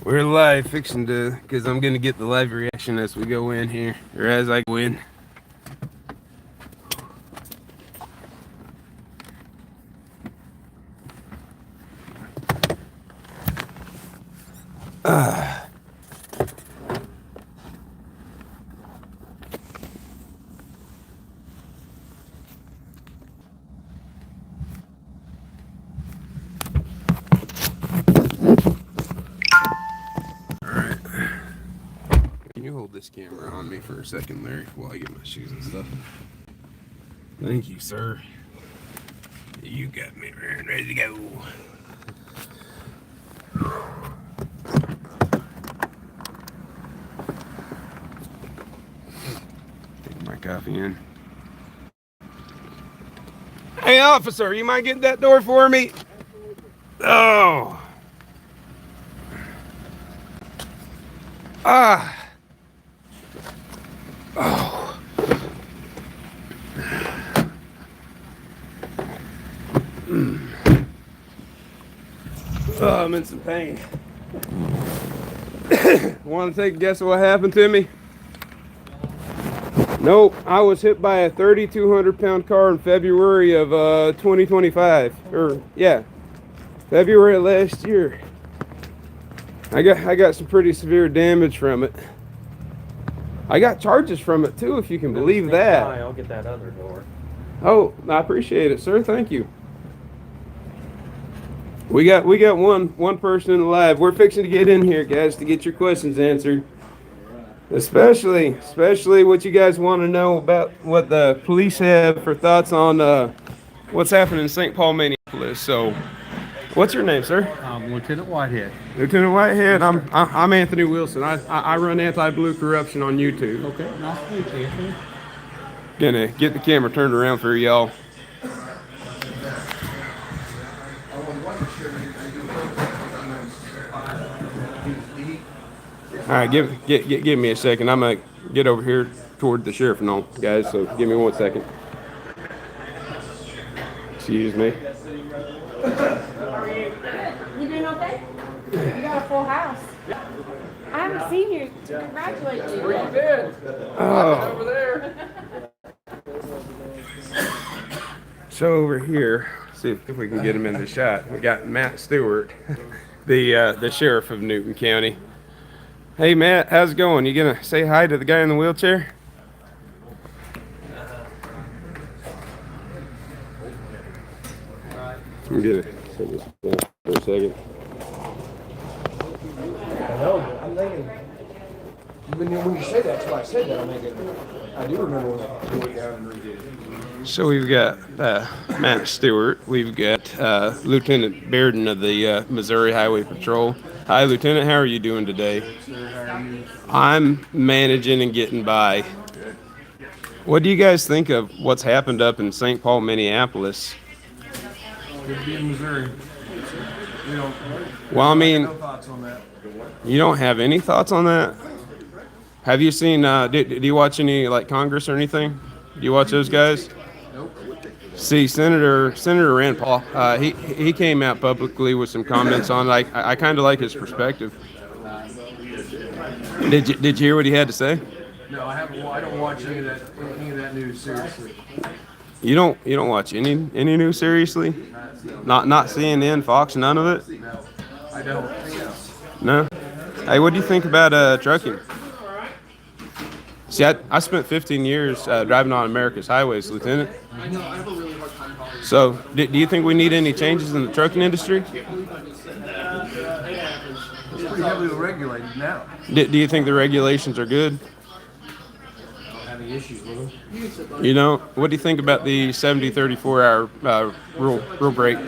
We're live, fixing to, because I'm going to get the live reaction as we go in here, or as I go in. Alright. Can you hold this camera on me for a second, Larry, while I get my shoes and stuff? Thank you, sir. You got me ready to go. Take my coffee in. Hey, officer, you might get that door for me? Oh. Ah. Oh. Oh, I'm in some pain. Want to take a guess at what happened to me? Nope, I was hit by a 3,200-pound car in February of 2025. February of last year. I got some pretty severe damage from it. I got charges from it too, if you can believe that. I'll get that other door. Oh, I appreciate it, sir. Thank you. We got one person in the live. We're fixing to get in here, guys, to get your questions answered. Especially what you guys want to know about what the police have for thoughts on what's happening in St. Paul, Minneapolis. So, what's your name, sir? Lieutenant Whitehead. Lieutenant Whitehead. I'm Anthony Wilson. I run Anti-Blue Corruption on YouTube. Okay, nice to meet you, Anthony. Gonna get the camera turned around for y'all. All right, give me a second. I'm gonna get over here toward the sheriff and all, guys. So give me 1 second. Excuse me. You doing okay? You got a full house. I haven't seen you. Congratulate you. Where you been? Oh. Over there. So over here, see if we can get him in the shot. We got Matt Stewart, the sheriff of Newton County. Hey Matt, how's it going? You gonna say hi to the guy in the wheelchair? I'm gonna set this down for a second. I know, I'm thinking, when you say that, that's why I said that, I'm thinking, I do remember when I went down and redid it. So we've got Matt Stewart, we've got Lieutenant Bearden of the Missouri Highway Patrol. Hi Lieutenant, how are you doing today? I'm managing and getting by. What do you guys think of what's happened up in St. Paul, Minneapolis? Good to be in Missouri. Well, I mean, No thoughts on that. you don't have any thoughts on that? Have you seen, do you watch any, like, Congress or anything? Do you watch those guys? Nope. See, Senator Rand Paul, he came out publicly with some comments on, like, I kind of like his perspective. Did you hear what he had to say? No, I haven't. I don't watch any of that news seriously. You don't watch any news seriously? Not CNN, Fox, none of it? No, I don't. No? Hey, what do you think about trucking? See, I spent 15 years driving on America's highways, Lieutenant. So, do you think we need any changes in the trucking industry? It's pretty heavily regulated now. Do you think the regulations are good? Having issues with them. You know, what do you think about the 70, 34-hour rule break?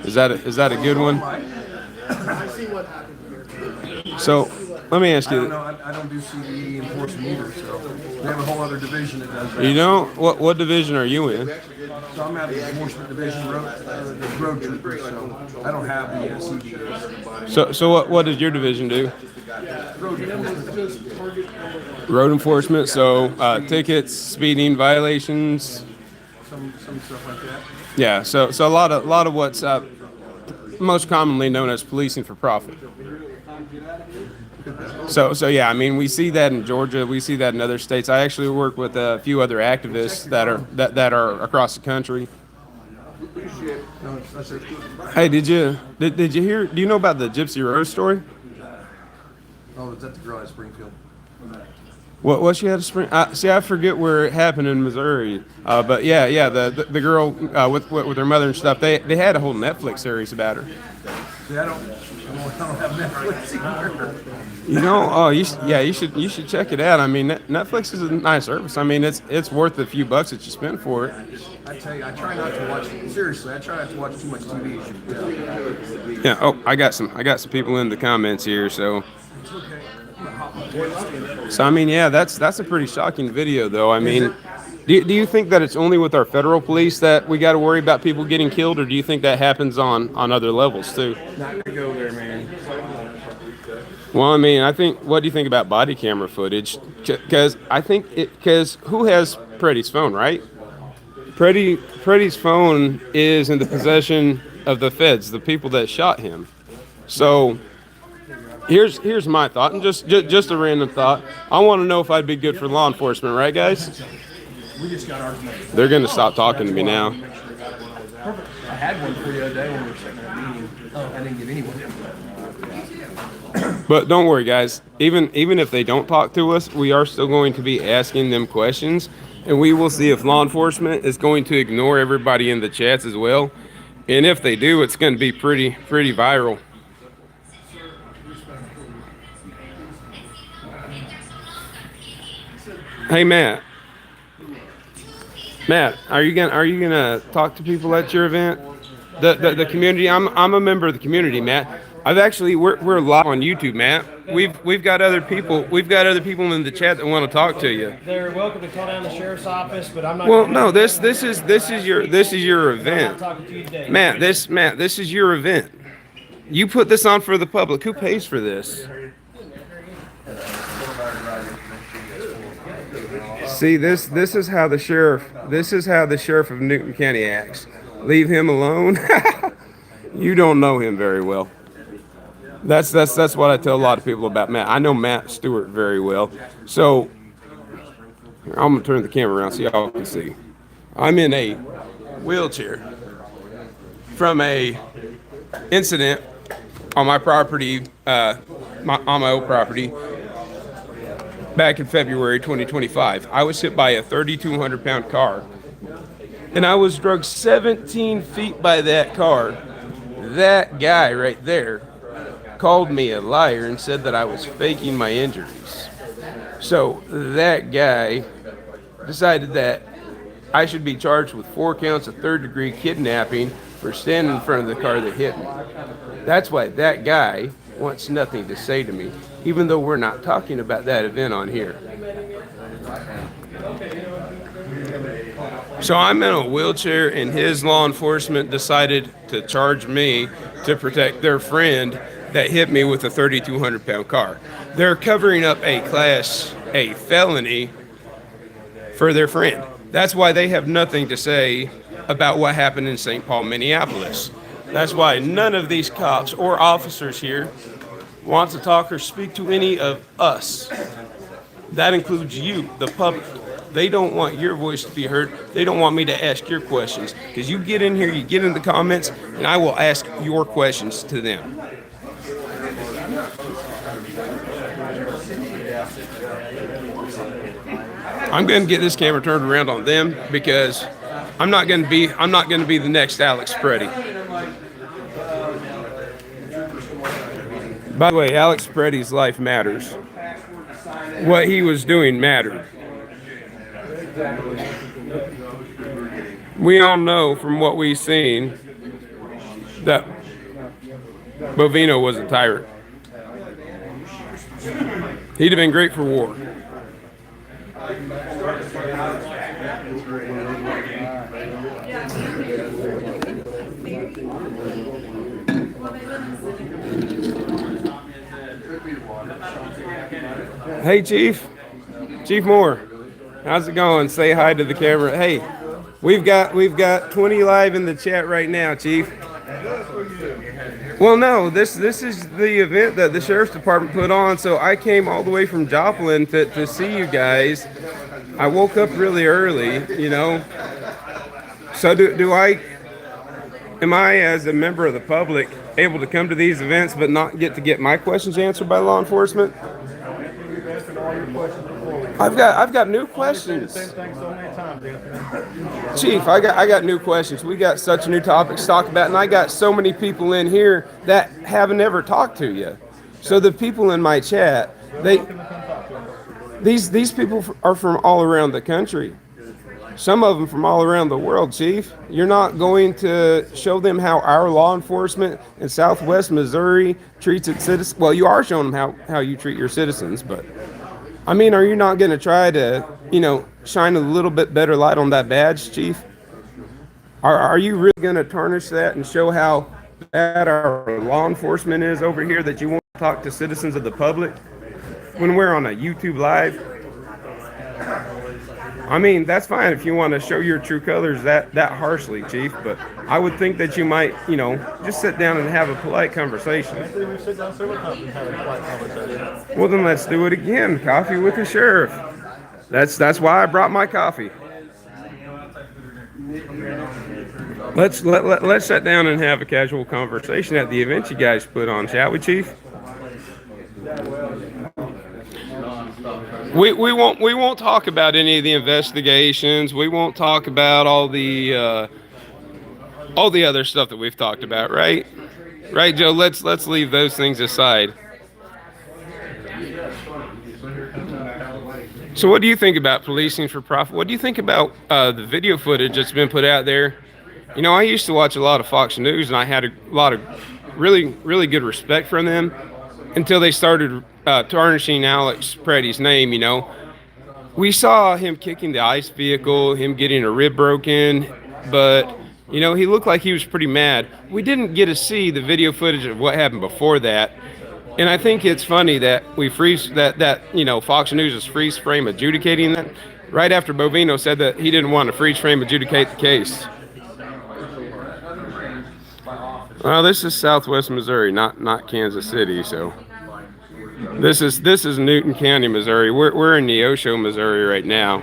Is that a good one? So, let me ask I don't you. know. I don't do CDE enforcement either, so they have a whole other division that does that. You know what division are you in? So I'm out of the enforcement division, the road troopers, so I don't have the CDEs. So what does your division do? Road enforcement. Road enforcement. So tickets, speeding violations. Some stuff like that. Yeah. So a lot of what's most commonly known as policing for profit. So yeah, I mean, we see that in Georgia, we see that in other states. I actually work with a few other activists that are across the country. Hey, did you hear? Do you know about the Gypsy Rose story? Oh, is that the girl at Springfield? What she had a spring? See, I forget where it happened in Missouri. But yeah, the girl with her mother and stuff. They had a whole Netflix series about her. See, I don't have Netflix either. You know, oh, you should check it out. I mean, Netflix is a nice service. I mean, it's worth a few bucks that you spend for it. I tell you, I try not to watch. Seriously, I try not to watch too much TV. Yeah. Oh, I got some people in the comments here. So I mean, yeah, that's a pretty shocking video, though. I mean, do you think that it's only with our federal police that we got to worry about people getting killed, or do you think that happens on other levels too? Not to go there, man. Well, I mean, I think. What do you think about body camera footage? Because who has Preddy's phone, right? Preddy's phone is in the possession of the feds, the people that shot him. So here's my thought, and just a random thought. I want to know if I'd be good for law enforcement, right, guys? They're gonna stop talking to me now. I had one for the other day when we were sitting at a meeting. I didn't give anyone. But don't worry, guys. Even if they don't talk to us, we are still going to be asking them questions, and we will see if law enforcement is going to ignore everybody in the chats as well. And if they do, it's going to be pretty viral. Hey, Matt. Matt, are you gonna talk to people at your event? The community. I'm a member of the community, Matt. We're live on YouTube, Matt. We've got other people in the chat that want to talk to you. They're welcome to call down the sheriff's office, but I'm not. Well, no, this is your event, I'm talking to you today. Matt. This is your event. You put this on for the public. Who pays for this? See, this is how the sheriff of Newton County acts. Leave him alone. You don't know him very well. That's what I tell a lot of people about Matt. I know Matt Stewart very well. So I'm gonna turn the camera around so y'all can see. I'm in a wheelchair from a incident on my property, on my old property, back in February 2025. I was hit by a 3,200-pound car, and I was drugged 17 feet by that car. That guy right there called me a liar and said that I was faking my injuries. So that guy decided that I should be charged with 4 counts of third-degree kidnapping for standing in front of the car that hit me. That's why that guy wants nothing to say to me, even though we're not talking about that event on here. So I'm in a wheelchair, and his law enforcement decided to charge me to protect their friend that hit me with a 3,200-pound car. They're covering up a Class A felony for their friend. That's why they have nothing to say about what happened in St. Paul, Minneapolis. That's why none of these cops or officers here want to talk or speak to any of us. That includes you, the public. They don't want your voice to be heard. They don't want me to ask your questions. Because you get in here, you get in the comments, and I will ask your questions to them. I'm going to get this camera turned around on them because I'm not going to be the next Alex Preddy. By the way, Alex Preddy's life matters. What he was doing mattered. We all know from what we've seen that Bovino was a tyrant. He'd have been great for war. Hey, Chief Moore, how's it going? Say hi to the camera. Hey, we've got 20 live in the chat right now, Chief. Well, no, this is the event that the sheriff's department put on. So I came all the way from Joplin to see you guys. I woke up really early. So do I? Am I, as a member of the public, able to come to these events but not get to get my questions answered by law enforcement? We've answered all your questions before. I've got new Only said the questions. same thing so many times, Anthony. Chief, I got new questions. We got such new topics to talk about, and I got so many people in here that haven't ever talked to you. So the people in my chat, they these people are from all around the country. Some of them from all around the world, Chief. You're not going to show them how our law enforcement in Southwest Missouri treats its citizens. Well, you are showing them how you treat your citizens, but I mean, are you not going to try to, shine a little bit better light on that badge, Chief? Are you really going to tarnish that and show how bad our law enforcement is over here that you won't talk to citizens of the public when we're on a YouTube live? I mean, that's fine if you want to show your true colors that harshly, Chief, but I would think that you might, just sit down and have a polite conversation. Anthony, we sit down several times and have a quiet conversation. Well, then let's do it again. Coffee with the sheriff. That's why I brought my coffee. Let's sit down and have a casual conversation at the event you guys put on, shall we, Chief? We won't talk about any of the investigations. We won't talk about all the other stuff that we've talked about, right? Right, Joe. Let's leave those things aside. So, what do you think about policing for profit? What do you think about the video footage that's been put out there? I used to watch a lot of Fox News, and I had a lot of really, really good respect for them until they started tarnishing Alex Preddy's name. We saw him kicking the ICE vehicle, him getting a rib broken, but he looked like he was pretty mad. We didn't get to see the video footage of what happened before that. And I think it's funny that we freeze that Fox News is freeze frame adjudicating that right after Bovino said that he didn't want to freeze frame adjudicate the case. Well, this is Southwest Missouri, not Kansas City, so this is Newton County, Missouri. We're in Neosho, Missouri right now.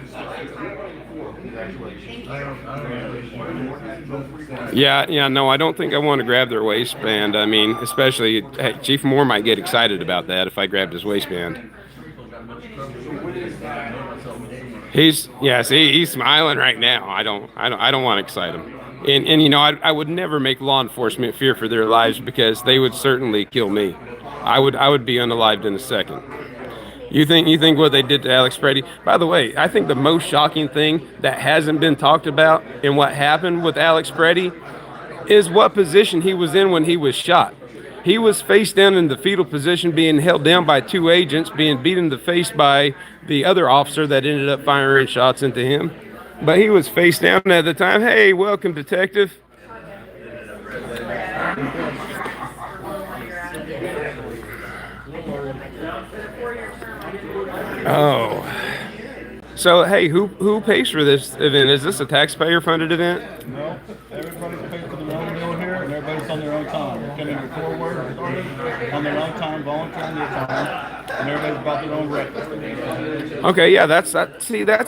Yeah, no, I don't think I want to grab their waistband. I mean, especially Chief Moore might get excited about that if I grabbed his waistband. He's smiling right now. I don't want to excite him. And I would never make law enforcement fear for their lives because they would certainly kill me. I would be unalived in a second. You think what they did to Alex Preddy? By the way, I think the most shocking thing that hasn't been talked about in what happened with Alex Preddy is what position he was in when he was shot. He was face down in the fetal position, being held down by two agents, being beat in the face by the other officer that ended up firing shots into him. But he was face down at the time. Hey, welcome, detective. Oh. So, hey, who pays for this event? Is this a taxpayer-funded event? No, everybody's paid for their own meal here, and everybody's on their own time. They're coming before work, on their own time, volunteering their time, and everybody's about their own breakfast. Okay, yeah, that's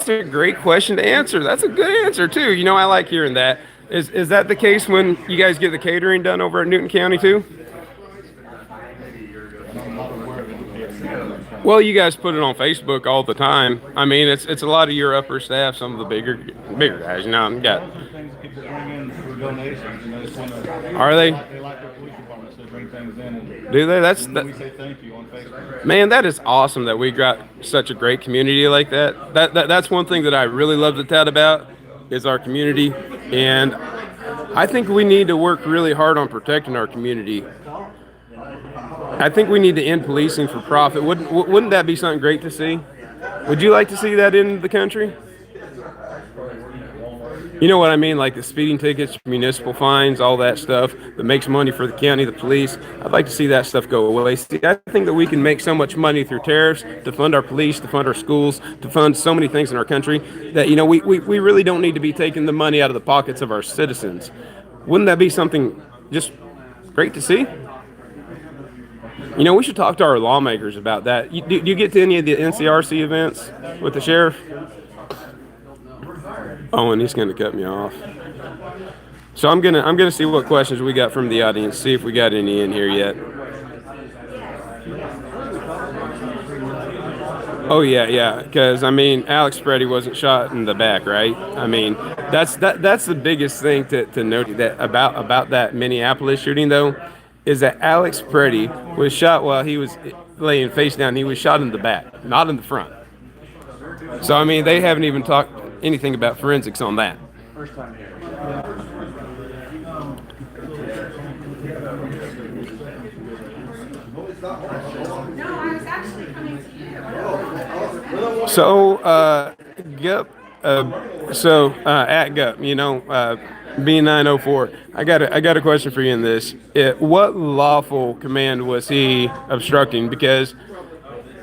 a great question to answer. That's a good answer too. I like hearing that. Is that the case when you guys get the catering done over at Newton County too? Well, you guys put it on Facebook all the time. I mean, it's a lot of your upper staff, some of the bigger guys. Got. Things people bring in for donations, and they just want to. Are they? They like the police department, so they bring things in. And, Do they? we say thank you on Facebook. Man, that is awesome that we got such a great community like that. That's one thing that I really love to tout about is our community, and I think we need to work really hard on protecting our community. I think we need to end policing for profit. Wouldn't that be something great to see? Would you like to see that in the country? You know what I mean? Like the speeding tickets, municipal fines, all that stuff that makes money for the county, the police. I'd like to see that stuff go away. See, I think that we can make so much money through tariffs to fund our police, to fund our schools, to fund so many things in our country that, we really don't need to be taking the money out of the pockets of our citizens. Wouldn't that be something just great to see? We should talk to our lawmakers about that. Do you get to any of the NCRC events with the sheriff? Oh, and he's going to cut me off. So I'm gonna see what questions we got from the audience. See if we got any in here yet. Oh yeah, yeah. Because I mean, Alex Preddy wasn't shot in the back, right? I mean, that's the biggest thing to note that about that Minneapolis shooting though, is that Alex Preddy was shot while he was laying face down. He was shot in the back, not in the front. So I mean, they haven't even talked anything about forensics on that. No, I was actually coming to you. So, Gup, at Gup, B904, I got a question for you in this. What lawful command was he obstructing? Because,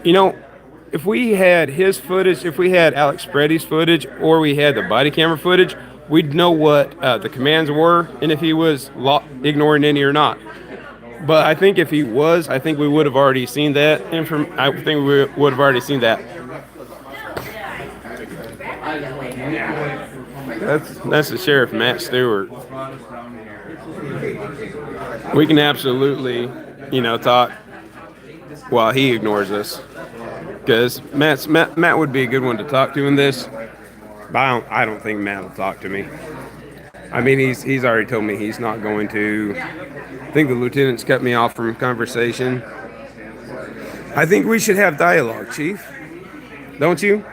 if we had his footage, if we had Alex Preddy's footage, or we had the body camera footage, we'd know what the commands were and if he was ignoring any or not. But I think if he was, I think we would have already seen that. I think we would have already seen that. That's the sheriff, Matt Stewart. We can absolutely, talk while he ignores us, because Matt would be a good one to talk to in this. But I don't think Matt will talk to me. I mean, he's already told me he's not going to. I think the lieutenant's cut me off from conversation. I think we should have dialogue, Chief. Don't you?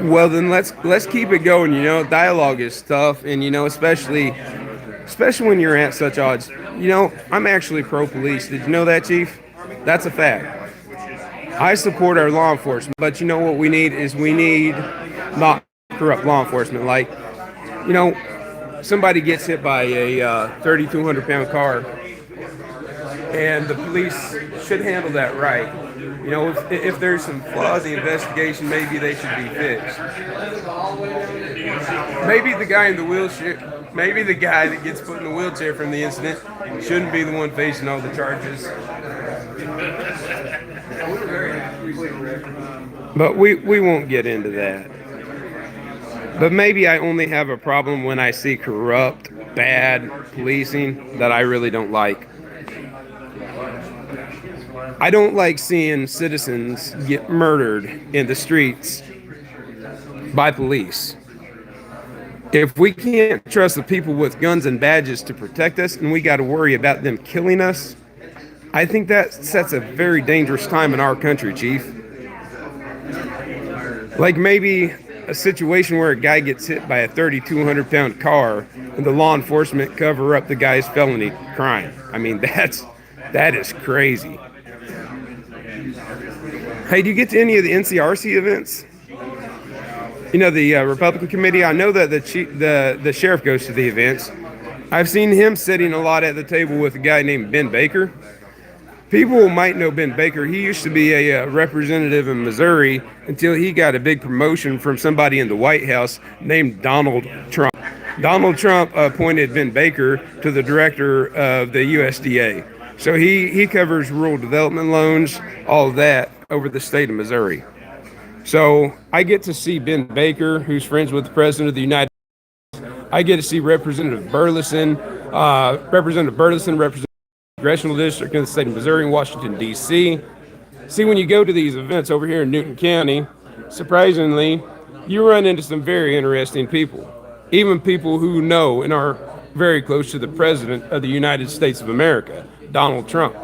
Well, then let's keep it going. Dialogue is tough, and especially when you're at such odds. I'm actually pro-police. Did you know that, Chief? That's a fact. I support our law enforcement, but you know what we need is not corrupt law enforcement. Like, somebody gets hit by a 3,200-pound car, and the police should handle that right. If there's some flaws in the investigation, maybe they should be fixed. Maybe the guy in the wheelchair, maybe the guy that gets put in the wheelchair from the incident shouldn't be the one facing all the charges. But we won't get into that. But maybe I only have a problem when I see corrupt, bad policing that I really don't like. I don't like seeing citizens get murdered in the streets by police. If we can't trust the people with guns and badges to protect us, and we got to worry about them killing us, I think that sets a very dangerous time in our country, Chief. Like maybe a situation where a guy gets hit by a 3,200-pound car and the law enforcement cover up the guy's felony crime. I mean, that is crazy. Hey, do you get to any of the NCRC events? The Republican committee. I know that the sheriff goes to the events. I've seen him sitting a lot at the table with a guy named Ben Baker. People might know Ben Baker. He used to be a representative in Missouri until he got a big promotion from somebody in the White House named Donald Trump. Donald Trump appointed Ben Baker to the director of the USDA. So he covers rural development loans, all of that, over the state of Missouri. So I get to see Ben Baker, who's friends with the President of the United States. I get to see Representative Burleson, representative Congressional District in the state of Missouri in Washington, D.C. See, when you go to these events over here in Newton County, surprisingly, you run into some very interesting people. Even people who know and are very close to the President of the United States of America, Donald Trump.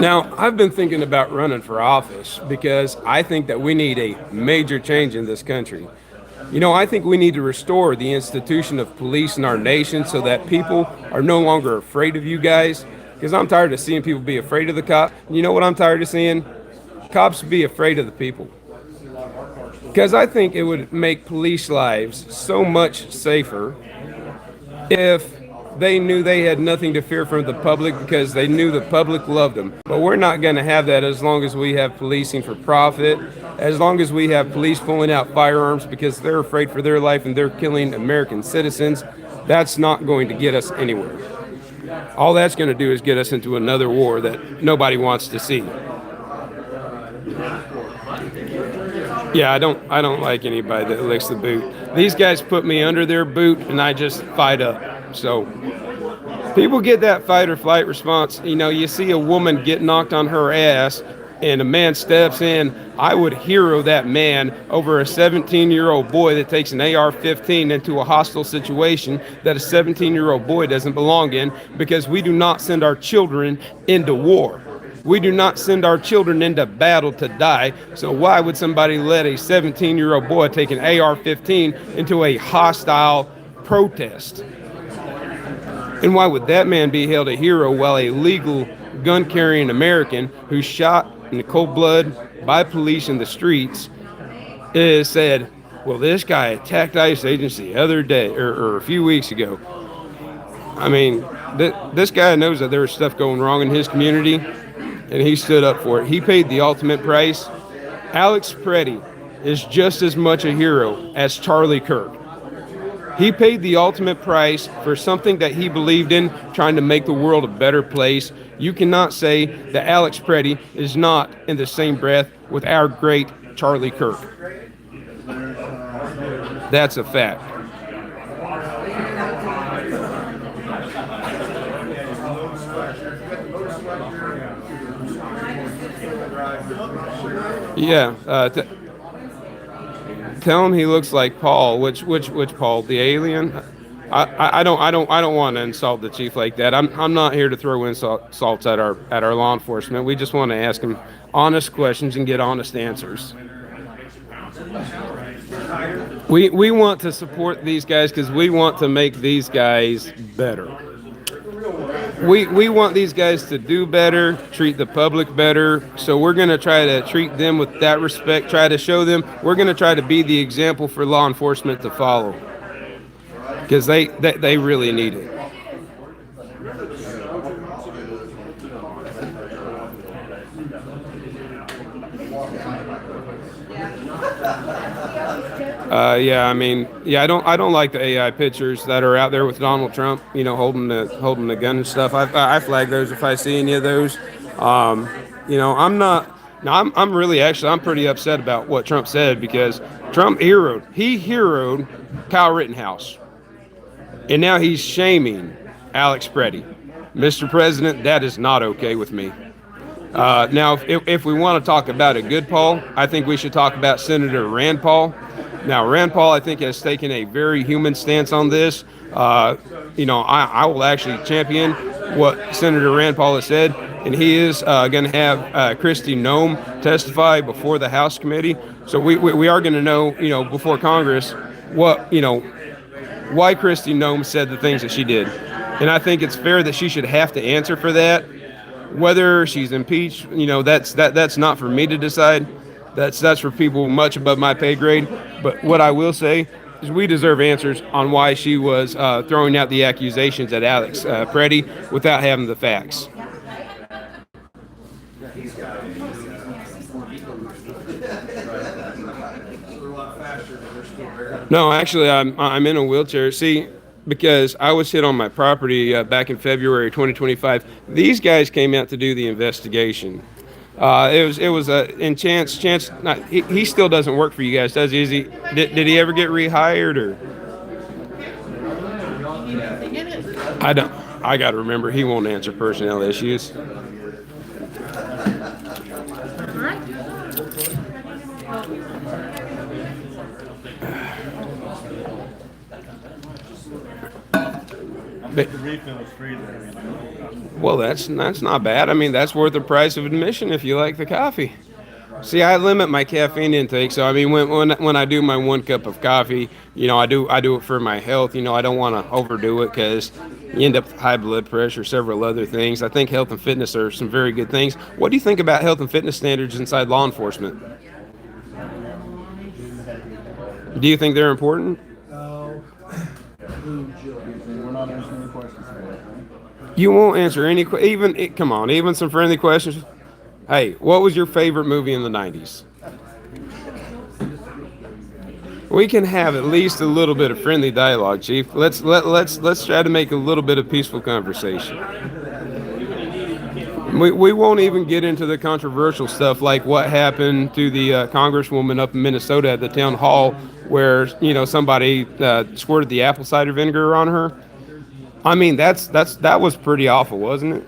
Now, I've been thinking about running for office because I think that we need a major change in this country. I think we need to restore the institution of police in our nation so that people are no longer afraid of you guys. Because I'm tired of seeing people be afraid of the cop. You know what I'm tired of seeing? Cops be afraid of the people. Because I think it would make police lives so much safer if they knew they had nothing to fear from the public because they knew the public loved them. But we're not going to have that as long as we have policing for profit, as long as we have police pulling out firearms because they're afraid for their life and they're killing American citizens. That's not going to get us anywhere. All that's going to do is get us into another war that nobody wants to see. Yeah, I don't like anybody that licks the boot. These guys put me under their boot and I just fight up. So people get that fight or flight response. You see a woman get knocked on her ass and a man steps in. I would hero that man over a 17-year-old boy that takes an AR-15 into a hostile situation that a 17-year-old boy doesn't belong in, because we do not send our children into war. We do not send our children into battle to die. So why would somebody let a 17-year-old boy take an AR-15 into a hostile protest? And why would that man be held a hero while a legal gun-carrying American who's shot in cold blood by police in the streets is said, well, this guy attacked ICE agents the other day or a few weeks ago. I mean, this guy knows that there was stuff going wrong in his community, and he stood up for it. He paid the ultimate price. Alex Preddy is just as much a hero as Charlie Kirk. He paid the ultimate price for something that he believed in, trying to make the world a better place. You cannot say that Alex Preddy is not in the same breath with our great Charlie Kirk. That's a fact. Yeah, tell him he looks like Paul. Which Paul? The alien? I don't want to insult the chief like that. I'm not here to throw insults at our law enforcement. We just want to ask him honest questions and get honest answers. We want to support these guys because we want to make these guys better. We want these guys to do better, treat the public better. So we're going to try to treat them with that respect, try to show them. We're going to try to be the example for law enforcement to follow, because they really need it. I don't like the AI pictures that are out there with Donald Trump, holding the gun and stuff. I flag those if I see any of those. I'm not. Now I'm pretty upset about what Trump said, because Trump heroed Kyle Rittenhouse, and now he's shaming Alex Preddy. Mr. President, that is not okay with me. Now, if we want to talk about a good Paul, I think we should talk about Senator Rand Paul. Now, Rand Paul, I think, has taken a very human stance on this. I will actually champion what Senator Rand Paul has said, and he is going to have Kristi Noem testify before the House committee. So we are going to know, before Congress, why Kristi Noem said the things that she did. And I think it's fair that she should have to answer for that. Whether she's impeached, that's not for me to decide. That's for people much above my pay grade. But what I will say is we deserve answers on why she was throwing out the accusations at Alex Preddy without having the facts. No, actually, I'm in a wheelchair. See, because I was hit on my property back in February 2025. These guys came out to do the investigation. It was in Chance. He still doesn't work for you guys, does he? Did he ever get rehired, or? I don't. I got to remember, he won't answer personnel issues. Well, that's not bad. I mean, that's worth the price of admission if you like the coffee. See, I limit my caffeine intake, so I mean, when I do my 1 cup of coffee, I do it for my health. I don't want to overdo it, because you end up with high blood pressure, several other things. I think health and fitness are some very good things. What do you think about health and fitness standards inside law enforcement? Do you think they're important? We're not answering any questions today. You won't answer any come on, even some friendly questions. Hey, what was your favorite movie in the 90s? We can have at least a little bit of friendly dialogue, Chief. Let's try to make a little bit of peaceful conversation. We won't even get into the controversial stuff like what happened to the congresswoman up in Minnesota at the town hall where somebody squirted the apple cider vinegar on her. I mean that was pretty awful, wasn't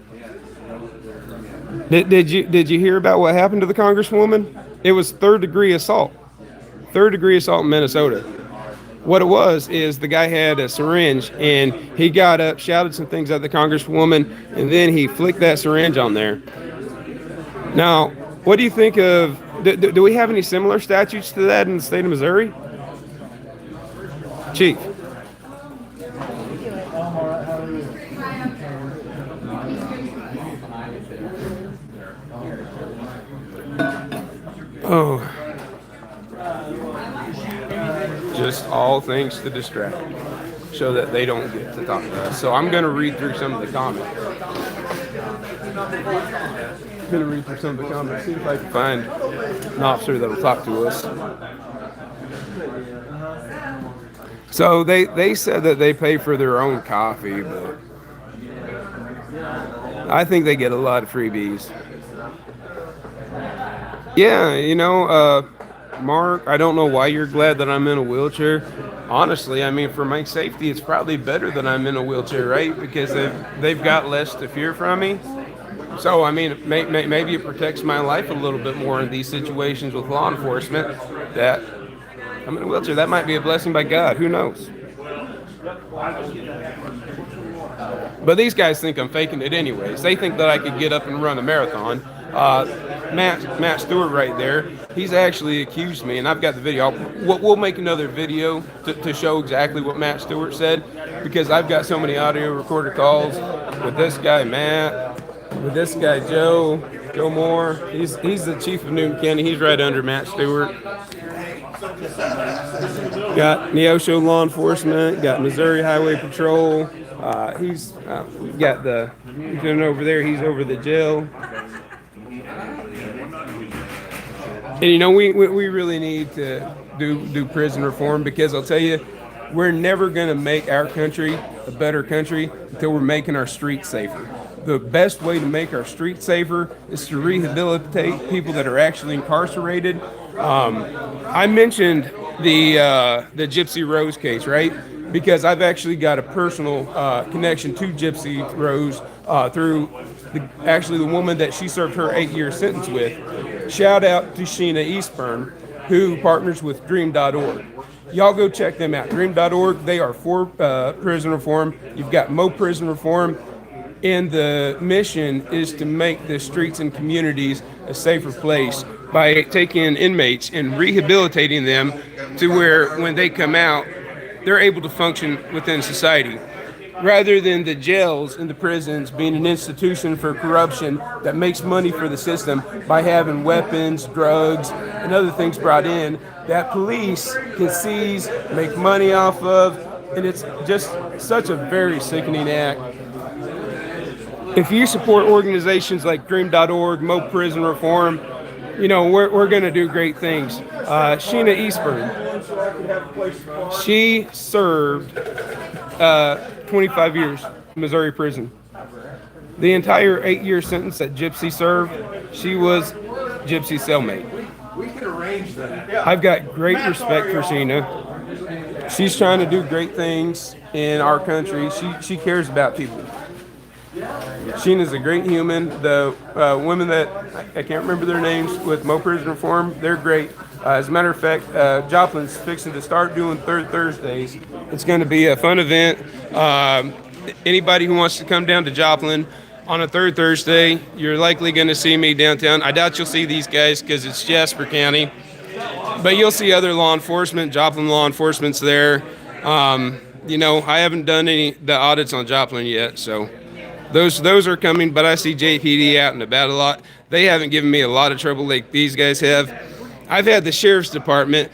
it? Did you hear about what happened to the congresswoman? It was third degree assault. Third degree assault in Minnesota. What it was is the guy had a syringe and he got up, shouted some things at the congresswoman, and then he flicked that syringe on there. Now, what do you think of? Do we have any similar statutes to that in the state of Missouri? Chief. Oh. Just all things to distract, so that they don't get to talk to us. So I'm going to read through some of the comments. See if I can find an officer that'll talk to us. So they said that they pay for their own coffee, but I think they get a lot of freebies. Yeah, Mark, I don't know why you're glad that I'm in a wheelchair. Honestly, I mean, for my safety, it's probably better that I'm in a wheelchair, right? Because they've got less to fear from me. So, I mean, maybe it protects my life a little bit more in these situations with law enforcement that I'm in a wheelchair. That might be a blessing by God. Who knows? But these guys think I'm faking it anyways. They think that I could get up and run a marathon. Matt Stewart right there, he's actually accused me, and I've got the video. We'll make another video to show exactly what Matt Stewart said, because I've got so many audio recorder calls with this guy Matt, with this guy Joe Moore. He's the chief of Newton County. He's right under Matt Stewart. Got Neosho Law Enforcement, got Missouri Highway Patrol. He's got the lieutenant over there. He's over the jail. And we really need to do prison reform, because I'll tell you, we're never going to make our country a better country until we're making our streets safer. The best way to make our streets safer is to rehabilitate people that are actually incarcerated. I mentioned the Gypsy Rose case, right? Because I've actually got a personal connection to Gypsy Rose through the woman that she served her 8-year sentence with. Shout out to Sheena Eastburn, who partners with Dream.org. Y'all go check them out. Dream.org, they are for prison reform. You've got Mo Prison Reform, and the mission is to make the streets and communities a safer place by taking inmates and rehabilitating them to where when they come out, they're able to function within society, rather than the jails and the prisons being an institution for corruption that makes money for the system by having weapons, drugs, and other things brought in that police can seize, make money off of, and it's just such a very sickening act. If you support organizations like Dream.org, Mo Prison Reform, we're going to do great things. Sheena Eastburn, she served 25 years in Missouri prison. The entire 8-year sentence that Gypsy served, she was Gypsy's cellmate. We can arrange that. I've got great respect for Sheena. She's trying to do great things in our country. She cares about people. Sheena's a great human. The women that, I can't remember their names, with Mo Prison Reform, they're great. As a matter of fact, Joplin's fixing to start doing Third Thursdays. It's going to be a fun event. Anybody who wants to come down to Joplin on a Third Thursday, you're likely going to see me downtown. I doubt you'll see these guys because it's Jasper County. But you'll see other law enforcement. Joplin law enforcement's there. I haven't done the audits on Joplin yet, so those are coming. But I see JPD out and about a lot. They haven't given me a lot of trouble like these guys have. I've had the sheriff's department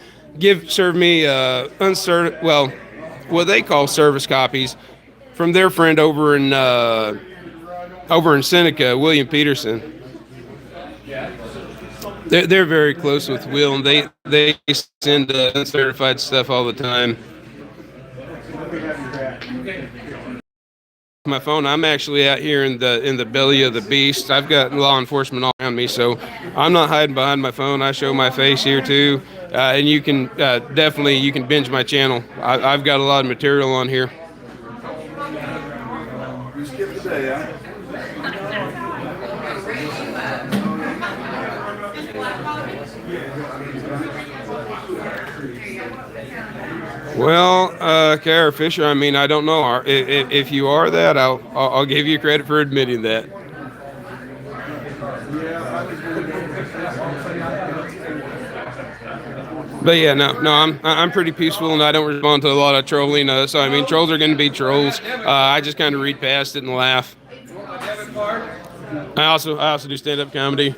serve me what they call service copies from their friend over in Seneca, William Peterson. They're very close with Will, and they send uncertified stuff all the time. My phone. I'm actually out here in the belly of the beast. I've got law enforcement all around me, so I'm not hiding behind my phone. I show my face here too, and you can definitely you can binge my channel. I've got a lot of material on here. You skipped the day, huh? Well, Kara Fisher, I mean, I don't know. If you are that, I'll give you credit for admitting that. But yeah, no, I'm pretty peaceful and I don't respond to a lot of trolling. So I mean, trolls are going to be trolls. I just kind of read past it and laugh. I also do stand-up comedy.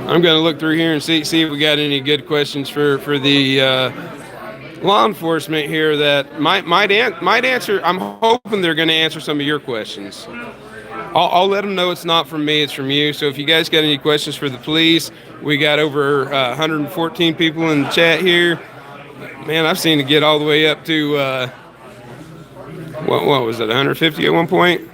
I'm going to look through here and see if we got any good questions for the law enforcement here that might answer. I'm hoping they're going to answer some of your questions. I'll let them know it's not from me, it's from you. So if you guys got any questions for the police, we got over 114 people in the chat here. Man, I've seen it get all the way up to what was it, 150 at one point?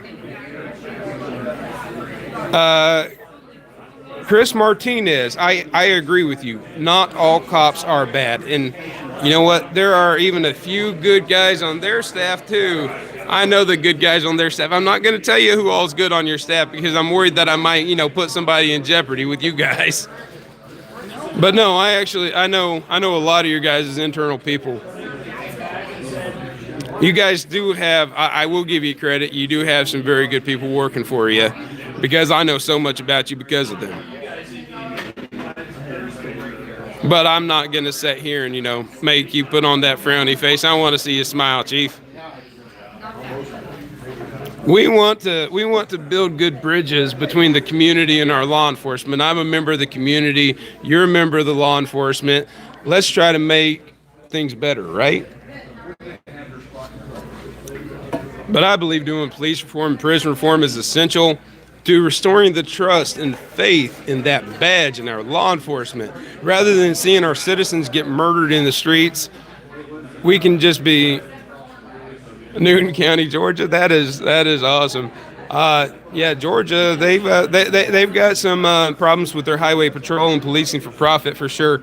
Chris Martinez, I agree with you. Not all cops are bad. And you know what? There are even a few good guys on their staff, too. I know the good guys on their staff. I'm not going to tell you who all's good on your staff because I'm worried that I might, put somebody in jeopardy with you guys. But no, I know a lot of your guys' internal people. You guys do have, I will give you credit, you do have some very good people working for you because I know so much about you because of them. But I'm not going to sit here and, make you put on that frowny face. I want to see you smile, Chief. We want to build good bridges between the community and our law enforcement. I'm a member of the community. You're a member of the law enforcement. Let's try to make things better, right? But I believe doing police reform and prison reform is essential to restoring the trust and faith in that badge in our law enforcement. Rather than seeing our citizens get murdered in the streets, we can just be Newton County, Georgia. That is awesome. Yeah, Georgia. They've got some problems with their highway patrol and policing for profit for sure.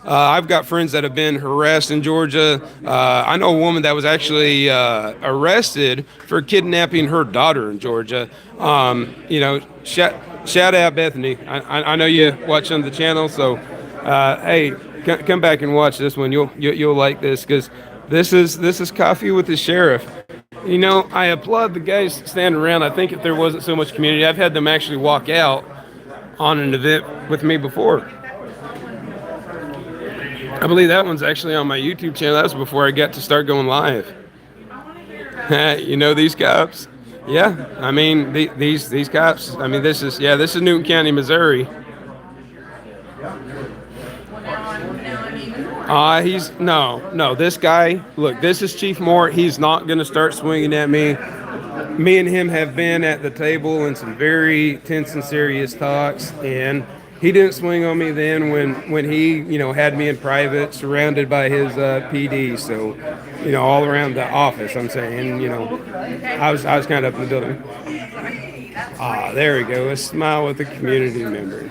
I've got friends that have been harassed in Georgia. I know a woman that was actually arrested for kidnapping her daughter in Georgia. Shout out Bethany. I know you watch on the channel, so hey, come back and watch this one. You'll like this because this is Coffee with the Sheriff. I applaud the guys standing around. I think if there wasn't so much community, I've had them actually walk out on an event with me before. I believe that one's actually on my YouTube channel. That was before I got to start going live. These cops? Yeah, I mean these cops. I mean this is Newton County, Missouri. This guy, look, this is Chief Moore. He's not going to start swinging at me. Me and him have been at the table in some very tense and serious talks, and he didn't swing on me then when he, had me in private, surrounded by his PD. So, all around the office, I'm saying, I was kind of up in the building. There we go. A smile with a community member.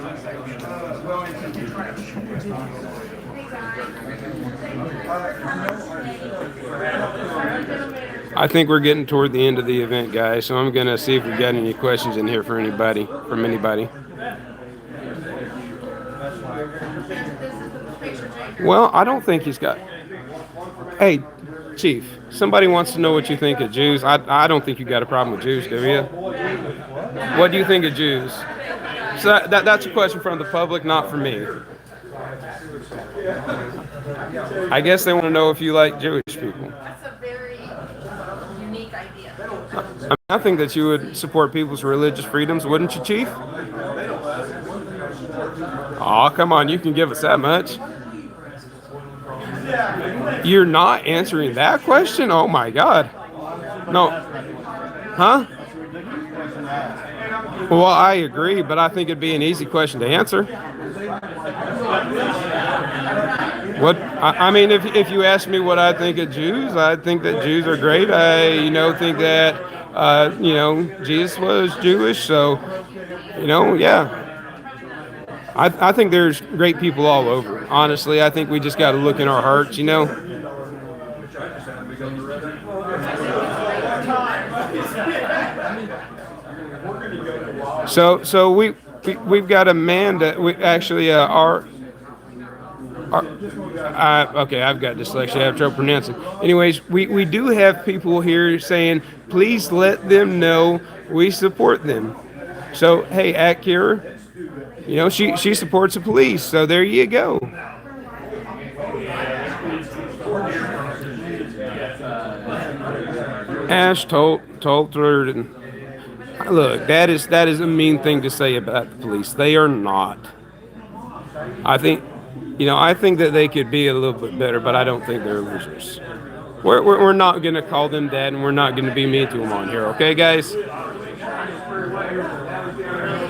I think we're getting toward the end of the event, guys, so I'm going to see if we've got any questions in here from anybody. Well, I don't think he's got... Hey, Chief, somebody wants to know what you think of Jews. I don't think you got a problem with Jews, do you? What do you think of Jews? So that's a question from the public, not from me. I guess they want to know if you like Jewish people. That's a very unique idea. I think that you would support people's religious freedoms, wouldn't you, Chief? Oh, come on, you can give us that much. You're not answering that question? Oh my God. No. Huh? Well, I agree, but I think it'd be an easy question to answer. What I mean, if you ask me what I think of Jews, I think that Jews are great. I think that Jesus was Jewish, so yeah. I think there's great people all over. Honestly, I think we just got to look in our hearts. So we've got Amanda. We actually okay, I've got dyslexia. I have trouble pronouncing. Anyways, we do have people here saying, please let them know we support them. So hey, Acura, she supports the police. So there you go. Ash told her, look, that is a mean thing to say about the police. They are not. I think, I think that they could be a little bit better, but I don't think they're losers. We're not going to call them that, and we're not going to be mean to them on here, okay, guys?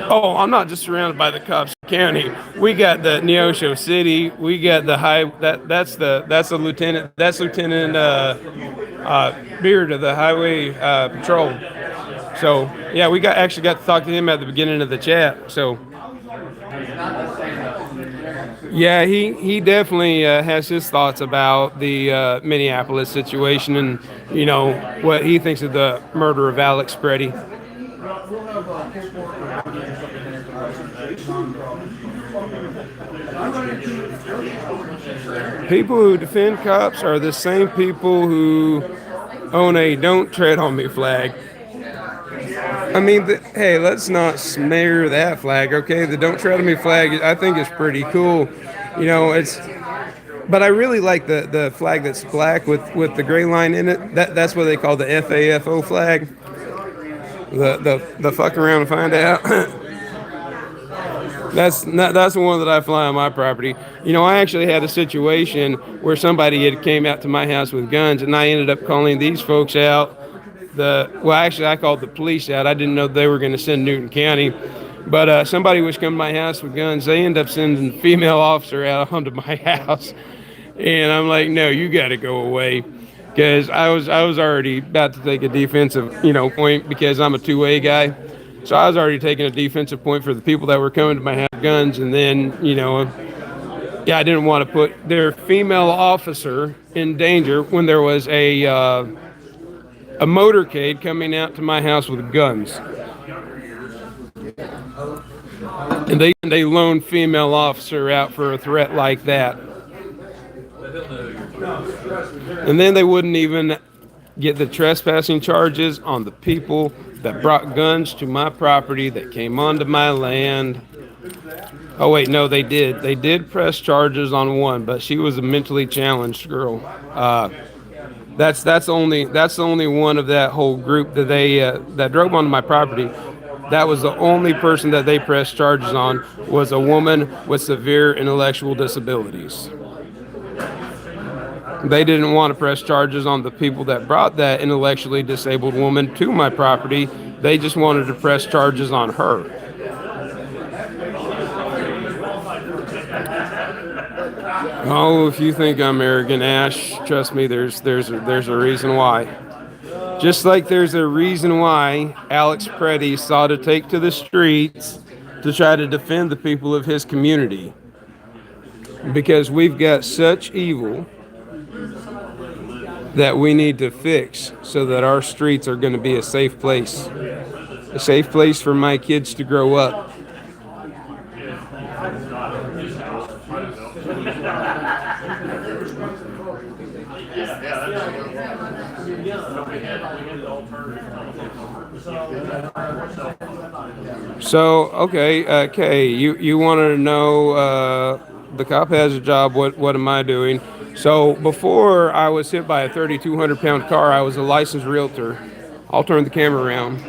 Oh, I'm not just surrounded by the cops county. We got the Neosho City. We got the high. That's the lieutenant. That's Lieutenant Beard of the Highway Patrol. So yeah, we actually got to talk to him at the beginning of the chat. So yeah, he definitely has his thoughts about the Minneapolis situation and what he thinks of the murder of Alex Preddy. People who defend cops are the same people who own a "Don't Tread on Me" flag. I mean, hey, let's not smear that flag, okay? The "Don't Tread on Me" flag, I think, is pretty cool. But I really like the flag that's black with the gray line in it. That's what they call the FAFO flag. The fuck around and find out. That's the one that I fly on my property. I actually had a situation where somebody had came out to my house with guns, and I ended up calling these folks out. Actually, I called the police out. I didn't know they were going to send Newton County, but somebody was coming to my house with guns. They ended up sending a female officer out onto my house, and I'm like, no, you got to go away, because I was already about to take a defensive point because I'm a two-way guy. So I was already taking a defensive point for the people that were coming to my house with guns, and then yeah, I didn't want to put their female officer in danger when there was a motorcade coming out to my house with guns, and they loaned female officer out for a threat like that, and then they wouldn't even get the trespassing charges on the people that brought guns to my property that came onto my land. Oh wait, no, they did. They did press charges on one, but she was a mentally challenged girl. That's only one of that whole group that they that drove onto my property. That was the only person that they pressed charges on, was a woman with severe intellectual disabilities. They didn't want to press charges on the people that brought that intellectually disabled woman to my property. They just wanted to press charges on her. Oh, if you think I'm arrogant, Ash, trust me, there's a reason why. Just like there's a reason why Alex Preddy sought to take to the streets to try to defend the people of his community. Because we've got such evil that we need to fix so that our streets are going to be a safe place for my kids to grow up. So, okay, Kay, you wanted to know the cop has a job, what am I doing? So before I was hit by a 3,200-pound car, I was a licensed realtor. I'll turn the camera around.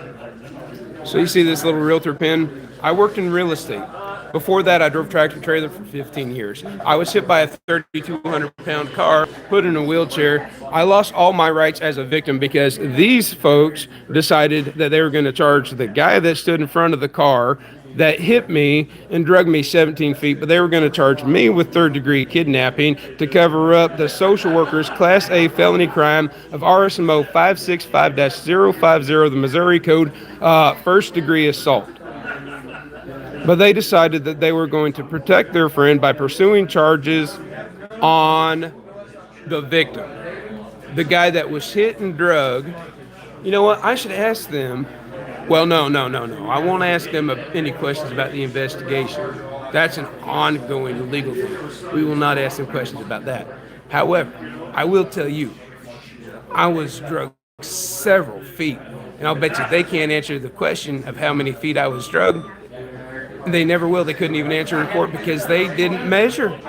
So you see this little realtor pin? I worked in real estate. Before that, I drove tractor trailer for 15 years. I was hit by a 3,200-pound car, put in a wheelchair. I lost all my rights as a victim because these folks decided that they were going to charge the guy that stood in front of the car that hit me and drug me 17 feet, but they were going to charge me with third-degree kidnapping to cover up the social worker's Class A felony crime of RSMO 565-050, the Missouri Code, first-degree assault. But they decided that they were going to protect their friend by pursuing charges on the victim, the guy that was hit and drugged. You know what? I should ask them. Well, no. I won't ask them any questions about the investigation. That's an ongoing legal thing. We will not ask them questions about that. However, I will tell you, I was drugged several feet, and I'll bet you they can't answer the question of how many feet I was drugged. They never will. They couldn't even answer in court because they didn't measure.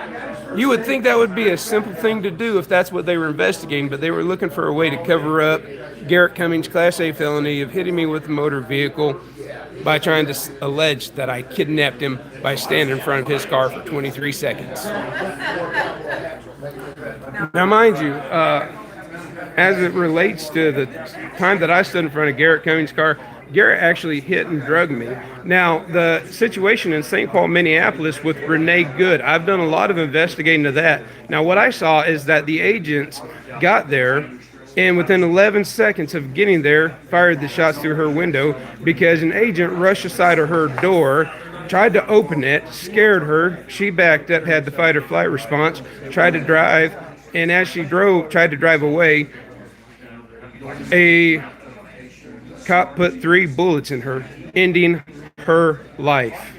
You would think that would be a simple thing to do if that's what they were investigating, but they were looking for a way to cover up Garrett Cummings' Class A felony of hitting me with a motor vehicle by trying to allege that I kidnapped him by standing in front of his car for 23 seconds. Now, mind you, as it relates to the time that I stood in front of Garrett Cummings' car, Garrett actually hit and drugged me. Now, the situation in St. Paul, Minneapolis with Renee Good, I've done a lot of investigating to that. Now, what I saw is that the agents got there and within 11 seconds of getting there, fired the shots through her window because an agent rushed aside of her door, tried to open it, scared her. She backed up, had the fight or flight response, tried to drive, and as she tried to drive away, a cop put 3 bullets in her, ending her life.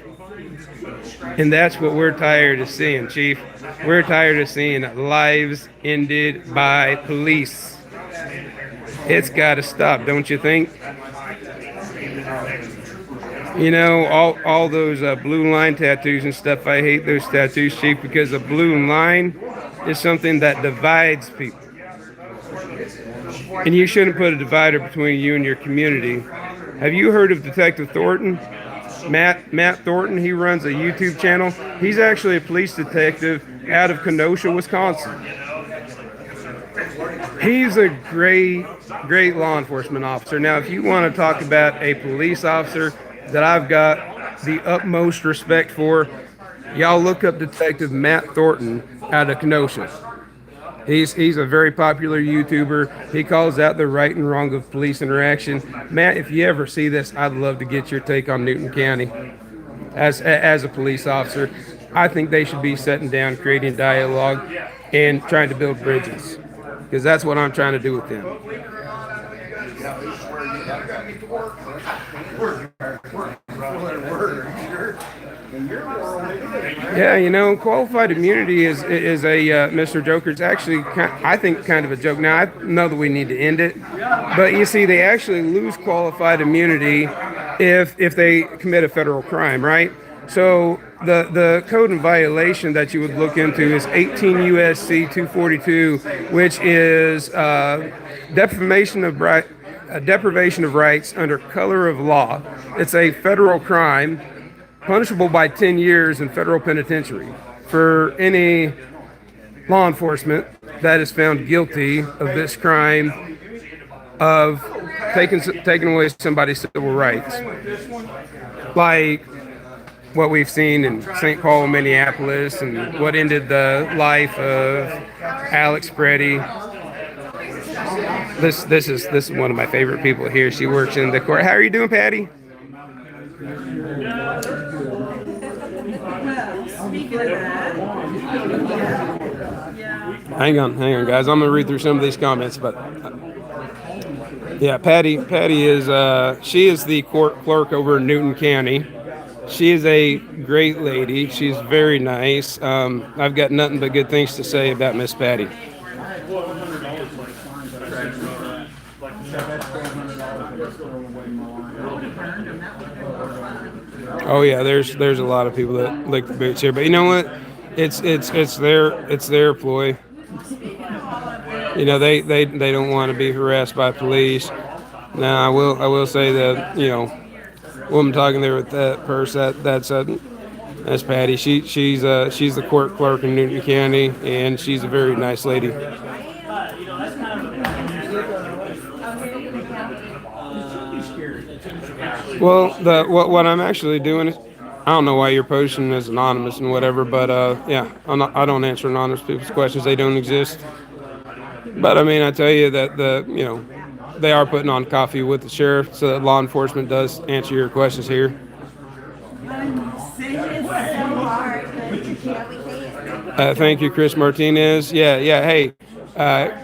And that's what we're tired of seeing, Chief. We're tired of seeing lives ended by police. It's got to stop, don't you think? You know, all those blue line tattoos and stuff, I hate those tattoos, Chief, because a blue line is something that divides people. And you shouldn't put a divider between you and your community. Have you heard of Detective Thornton? Matt Thornton, he runs a YouTube channel. He's actually a police detective out of Kenosha, Wisconsin. He's a great law enforcement officer. Now, if you want to talk about a police officer that I've got the utmost respect for, y'all look up Detective Matt Thornton out of Kenosha. He's a very popular YouTuber. He calls out the right and wrong of police interaction. Matt, if you ever see this, I'd love to get your take on Newton County as a police officer. I think they should be sitting down, creating dialogue, and trying to build bridges, because that's what I'm trying to do with them. Yeah, you know, qualified immunity is a Mr. Joker. It's actually, I think, kind of a joke. Now, I know that we need to end it, but you see, they actually lose qualified immunity if they commit a federal crime, right? So the code in violation that you would look into is 18 U.S.C. 242, which is deprivation of rights under color of law. It's a federal crime, punishable by 10 years in federal penitentiary for any law enforcement that is found guilty of this crime of taking away somebody's civil rights, like what we've seen in St. Paul, Minneapolis, and what ended the life of Alex Preddy. This is one of my favorite people here. She works in the court. How are you doing, Patty? Hang on, guys. I'm gonna read through some of these comments, but yeah, Patty is she is the court clerk over in Newton County. She is a great lady. She's very nice. I've got nothing but good things to say about Miss Patty. Oh yeah, there's a lot of people that lick the boots here, but you know what? It's their ploy. You know, they don't want to be harassed by police. Now I will say that, you know, woman talking there with that purse, that's That's Patty. She's the court clerk in Newton County, and she's a very nice lady. Well, the what I'm actually doing is, I don't know why you're posting as anonymous and whatever, but yeah, I don't answer anonymous people's questions. They don't exist. But I mean, I tell you that they are putting on coffee with the sheriff, so that law enforcement does answer your questions here. Thank you, Chris Martinez. Yeah. Hey,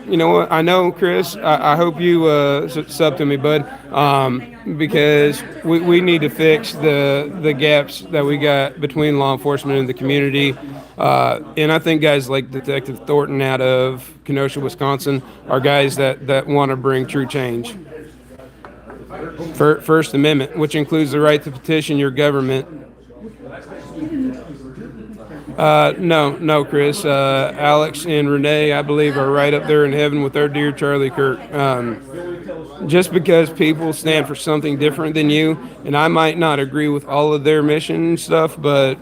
you know what? I know, Chris. I hope you sub to me, bud, because we need to fix the gaps that we got between law enforcement and the community. And I think guys like Detective Thornton out of Kenosha, Wisconsin, are guys that want to bring true change. First Amendment, which includes the right to petition your government. No, Chris. Alex and Renee, I believe, are right up there in heaven with our dear Charlie Kirk. Just because people stand for something different than you, and I might not agree with all of their mission and stuff, but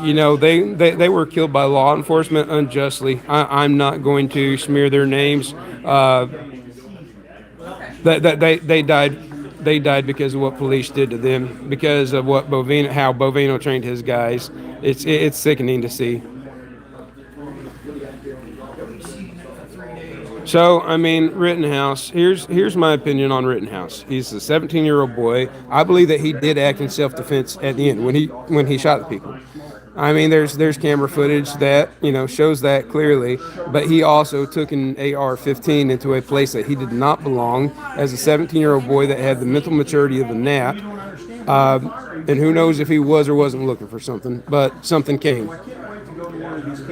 they were killed by law enforcement unjustly. I'm not going to smear their names. They died. They died because of what police did to them, because of how Bovino trained his guys. It's sickening to see. So, I mean, Rittenhouse, here's my opinion on Rittenhouse. He's a 17-year-old boy. I believe that he did act in self-defense at the end when he shot the people. I mean, there's camera footage that, shows that clearly, but he also took an AR-15 into a place that he did not belong as a 17-year-old boy that had the mental maturity of a gnat. And who knows if he was or wasn't looking for something, but something came.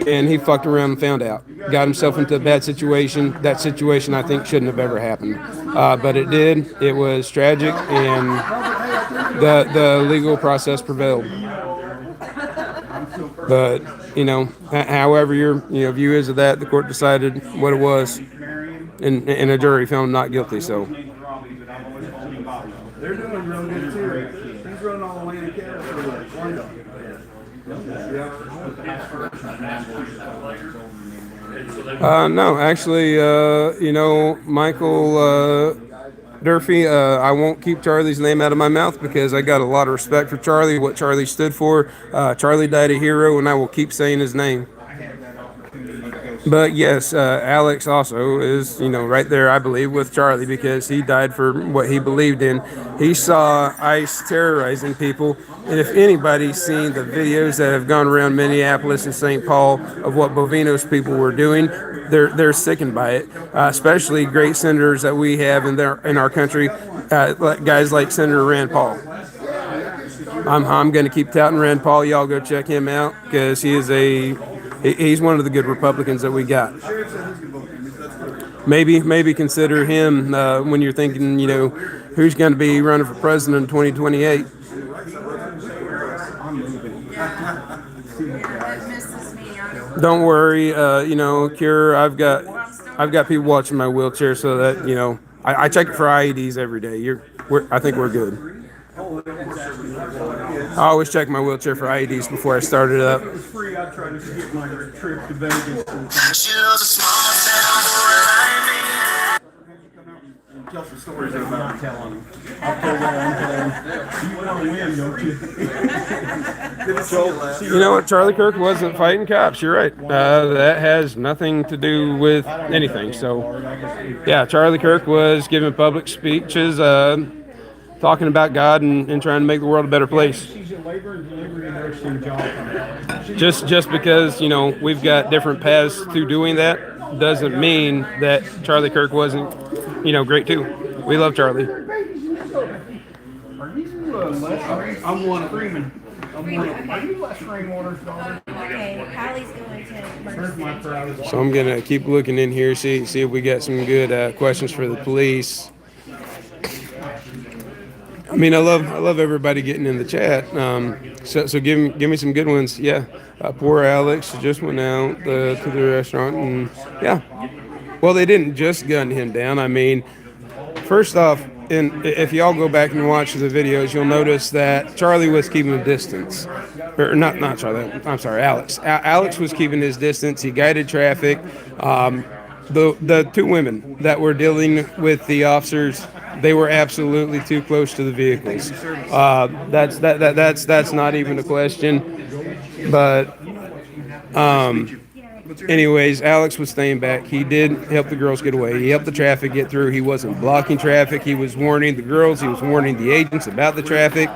And he fucked around and found out. Got himself into a bad situation. That situation, I think, shouldn't have ever happened. But it did. It was tragic, and the legal process prevailed. But, however your view is of that, the court decided what it was, and a jury found him not guilty, so. They're doing real good too. He's running all the way to Canada. No, actually, Michael Durfee, I won't keep Charlie's name out of my mouth because I got a lot of respect for Charlie, what Charlie stood for. Charlie died a hero, and I will keep saying his name. But yes, Alex also is, right there, I believe, with Charlie because he died for what he believed in. He saw ICE terrorizing people, and if anybody's seen the videos that have gone around Minneapolis and St. Paul of what Bovino's people were doing, they're sickened by it. Especially great senators that we have in our country, guys like Senator Rand Paul. I'm going to keep touting Rand Paul. Y'all go check him out because he's one of the good Republicans that we got. Maybe consider him when you're thinking, who's going to be running for president in 2028. Don't worry, Cure. I've got people watching my wheelchair so that I check it for IEDs every day. I think we're good. I always check my wheelchair for IEDs before I start it up. If it was free, I'd try to get my trip to Vegas. She loves a small town where I And tell some stories that I'm not telling them. I'll tell you you want to win, don't you? You know what? Charlie Kirk wasn't fighting cops. You're right. That has nothing to do with anything. So, yeah, Charlie Kirk was giving public speeches, talking about God and trying to make the world a better place. She's a labor and delivery nursing job. Just because, we've got different paths to doing that doesn't mean that Charlie Kirk wasn't, great too. We love Charlie. Are you Les? I'm one of Freeman. Are you Les Rainwater's daughter? Okay, Hallie's going to. Where's my proud? So I'm going to keep looking in here, see if we got some good questions for the police. I mean, I love everybody getting in the chat. So give me some good ones. Yeah, poor Alex just went out to the restaurant, and yeah. Well, they didn't just gun him down. I mean, first off, if y'all go back and watch the videos, you'll notice that Charlie was keeping a distance. or not Charlie. I'm sorry, Alex. Alex was keeping his distance. He guided traffic. The two women that were dealing with the officers, they were absolutely too close to the vehicles. That's not even a question. But anyways, Alex was staying back. He did help the girls get away. He helped the traffic get through. He wasn't blocking traffic. He was warning the girls. He was warning the agents about the traffic.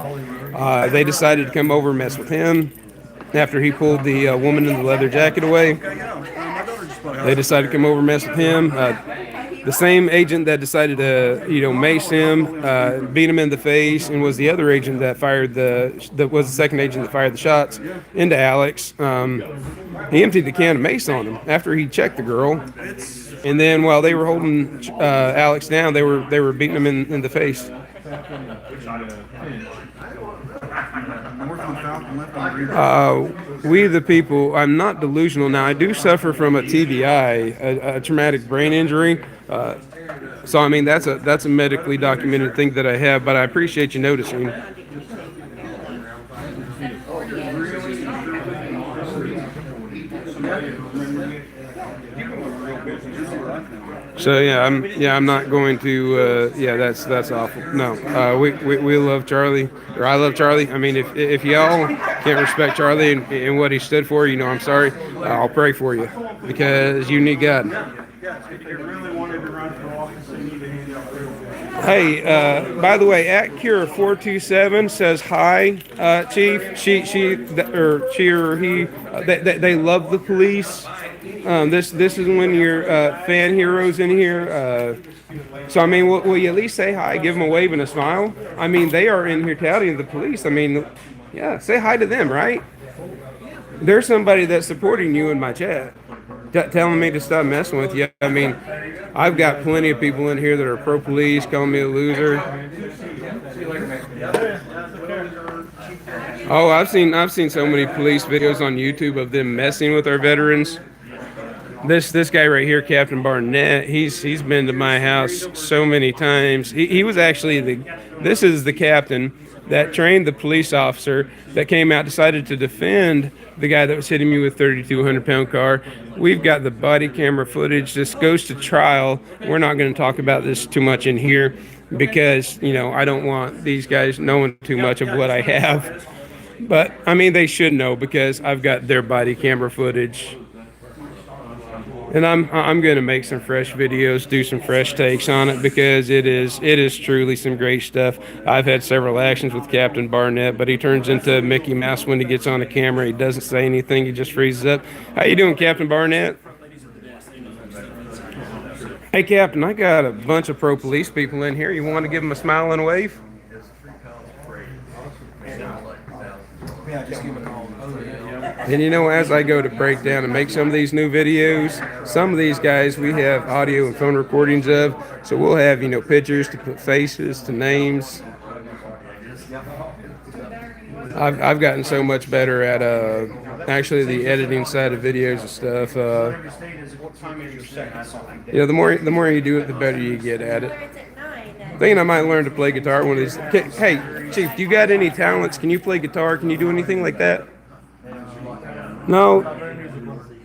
They decided to come over and mess with him after he pulled the woman in the leather jacket away. They decided to come over and mess with him. The same agent that decided to, mace him, beat him in the face, and was the other agent that fired was the second agent that fired the shots into Alex. He emptied the can of mace on him after he checked the girl, and then while they were holding Alex down, they were beating him in the face. We the people, I'm not delusional. Now, I do suffer from a TBI, a traumatic brain injury. So, I mean, that's a medically documented thing that I have, but I appreciate you noticing. So I'm not going to. That's awful. No, we love Charlie, or I love Charlie. I mean, if y'all can't respect Charlie and what he stood for, I'm sorry. I'll pray for you because you need God. Hey, by the way, AtCure427 says hi, Chief. She or he. They love the police. This is one of your fan heroes in here. So I mean, will you at least say hi, give them a wave and a smile? I mean, they are in here touting the police. I mean, yeah, say hi to them, right? There's somebody that's supporting you in my chat, telling me to stop messing with you. I mean, I've got plenty of people in here that are pro-police, calling me a loser. Oh, I've seen so many police videos on YouTube of them messing with our veterans. This guy right here, Captain Barnett, he's been to my house so many times. He was actually this is the captain that trained the police officer that came out, decided to defend the guy that was hitting me with 3,200-pound car. We've got the body camera footage. This goes to trial. We're not going to talk about this too much in here because, I don't want these guys knowing too much of what I have. But, I mean, they should know because I've got their body camera footage. And I'm going to make some fresh videos, do some fresh takes on it because it is truly some great stuff. I've had several actions with Captain Barnett, but he turns into Mickey Mouse when he gets on the camera. He doesn't say anything. He just freezes up. How you doing, Captain Barnett? Hey, Captain, I got a bunch of pro-police people in here. You want to give them a smile and a wave? Yeah, just give a call. And as I go to break down and make some of these new videos, some of these guys we have audio and phone recordings of, so we'll have, pictures to put faces to names. I've gotten so much better at actually the editing side of videos and stuff. The more you do it, the better you get at it. Thinking I might learn to play guitar one of these. Hey, Chief, do you got any talents? Can you play guitar? Can you do anything like that? No.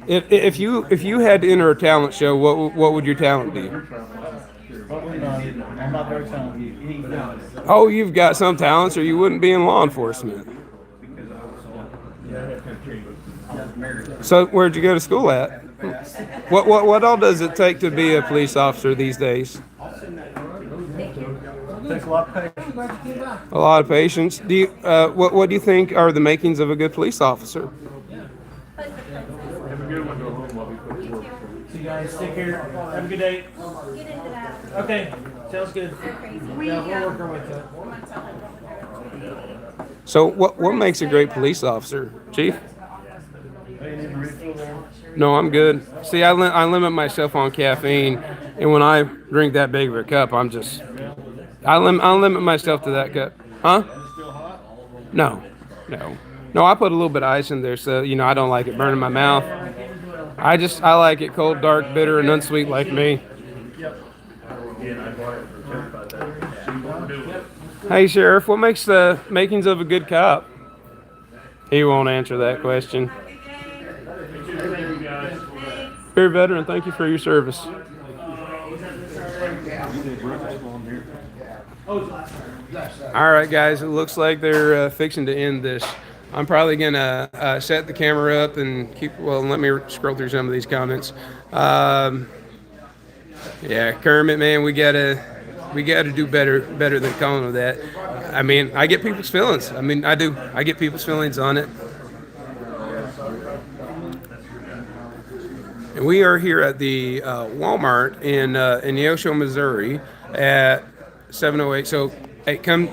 If you had to enter a talent show, what would your talent be? I'm not very talented. Oh, you've got some talents, or you wouldn't be in law enforcement. So where'd you go to school at? What all does it take to be a police officer these days? Takes a lot of patience. A lot of patience. Do you what do you think are the makings of a good police officer? So you guys take care. Have a good day. Get into that. Okay, sounds good. Yeah, we'll work our way to it. So what makes a great police officer, Chief? No, I'm good. See, I limit myself on caffeine, and when I drink that big of a cup, I limit myself to that cup. Huh? No. I put a little bit of ice in there, so I don't like it burning my mouth. I like it cold, dark, bitter, and unsweet like me. Hey, Sheriff, what makes the makings of a good cop? He won't answer that question. Dear veteran, thank you for your service. All right, guys, it looks like they're fixing to end this. I'm probably gonna set the camera up and keep. Well, let me scroll through some of these comments. Yeah, Kermit, man, we gotta do better than calling them that. I mean, I get people's feelings. I mean, I do. I get people's feelings on it. And we are here at the Walmart in Neosho, Missouri, at 708. So, hey, come.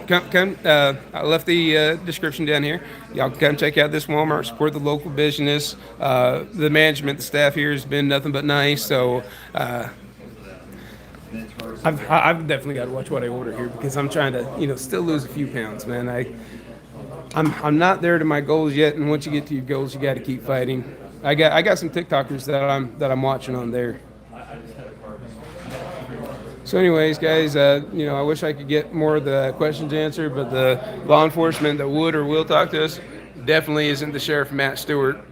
I left the description down here. Y'all can come check out this Walmart. Support the local business. The management, the staff here has been nothing but nice. So, I've definitely got to watch what I order here because I'm trying to, still lose a few pounds, man. I'm not there to my goals yet, and once you get to your goals, you got to keep fighting. I got some TikTokers that I'm watching on there. So, anyways, guys, I wish I could get more of the questions answered, but the law enforcement that would or will talk to us definitely isn't the sheriff Matt Stewart.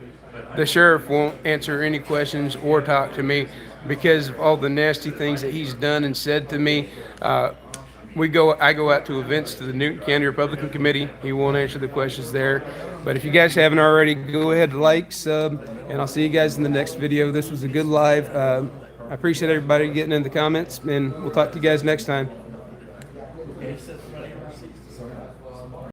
The sheriff won't answer any questions or talk to me because of all the nasty things that he's done and said to me. I go out to events to the Newton County Republican Committee. He won't answer the questions there. But if you guys haven't already, go ahead, like, sub, and I'll see you guys in the next video. This was a good live. I appreciate everybody getting in the comments, and we'll talk to you guys next time.